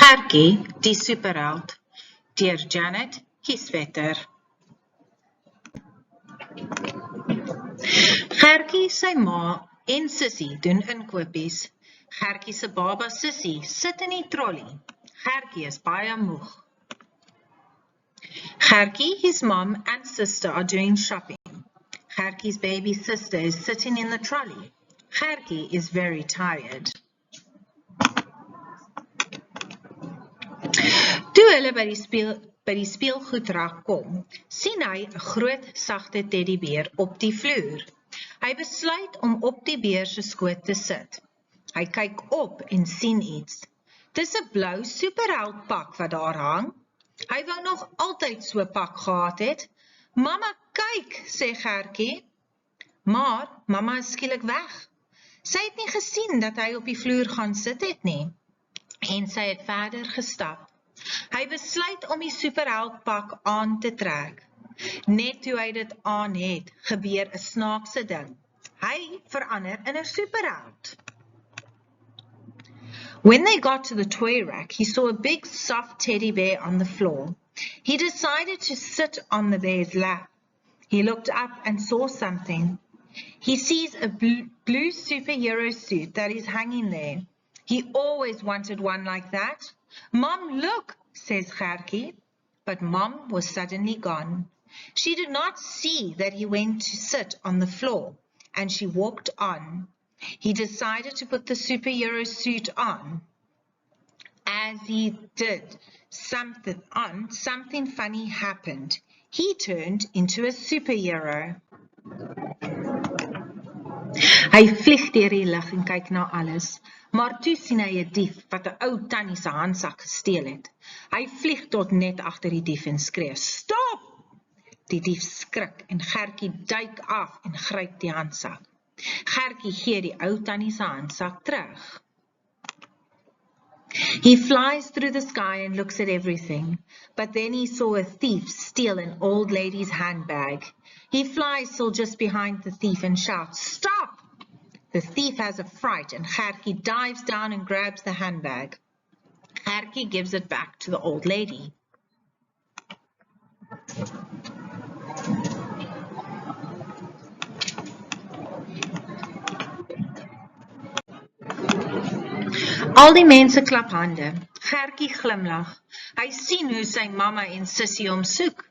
Gertjie, die superheld, deur Janet Kieswetter. Gertjie, sy ma en Sissie doen inkopies. Gertjie se baba Sissie sit in die trolley. Gertjie is baie moeg. Gertjie, his mom and sister are doing shopping. Gertjie's baby sister is sitting in the trolley. Gertjie is very tired. Toe hulle by die speelgoedrak kom, sien hy 'n groot, sagte teddybeer op die vloer. Hy besluit om op die beer se skoot te sit. Hy kyk op en sien iets. Dis 'n blou superheldpak wat daar hang. Hy wou nog altyd so 'n pak gehad het. Mamma, kyk, sê Gertjie. Maar mamma is skielik weg. Sy het nie gesien dat hy op die vloer gaan sit het nie. En sy het verder gestap. Hy besluit om die superheldpak aan te trek. Net toe hy dit aan het, gebeur 'n snaakse ding. Hy verander in 'n superheld. When they got to the toy rack, he saw a big soft teddy bear on the floor. He decided to sit on the bear's lap. He looked up and saw something. He sees a blue superhero suit that is hanging there. He always wanted one like that. Mom, look, says Gertjie. But Mom was suddenly gone. She did not see that he went to sit on the floor, and she walked on. He decided to put the superhero suit on. As he did something funny happened. He turned into a superhero. Hy vlieg deur die lug en kyk na alles. Maar toe sien hy 'n dief wat 'n ou tannie se handsak gesteel het. Hy vlieg tot net agter die dief en skree, "Stop!" Die dief skrik en Gertjie duik af en gryp die handsak. Gertjie gee die ou tannie se handsak terug. He flies through the sky and looks at everything, but then he saw a thief steal an old lady's handbag. He flies till just behind the thief and shouts, "Stop!" The thief has a fright and Gertjie dives down and grabs the handbag. Gertjie gives it back to the old lady. Al die mense klap hande. Gertjie glimlag. Hy sien hoe sy mamma en Sissie hom soek.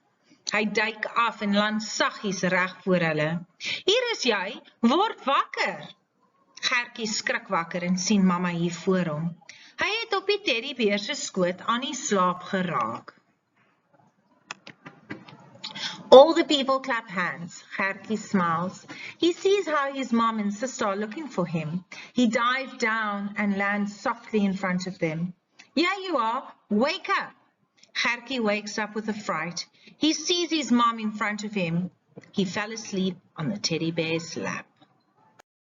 Hy duik af en land saggies reg voor hulle. "Hier is jy, word wakker!" Gertjie skrik wakker en sien mamma hier voor hom. Hy het op die teddybeer se skoot aan die slaap geraak. All the people clap hands. Gertjie smiles. He sees how his mom and sister are looking for him. He dives down and lands softly in front of them. "Here you are, wake up!" Gertjie wakes up with a fright. He sees his mom in front of him. He fell asleep on the teddy bear's lap.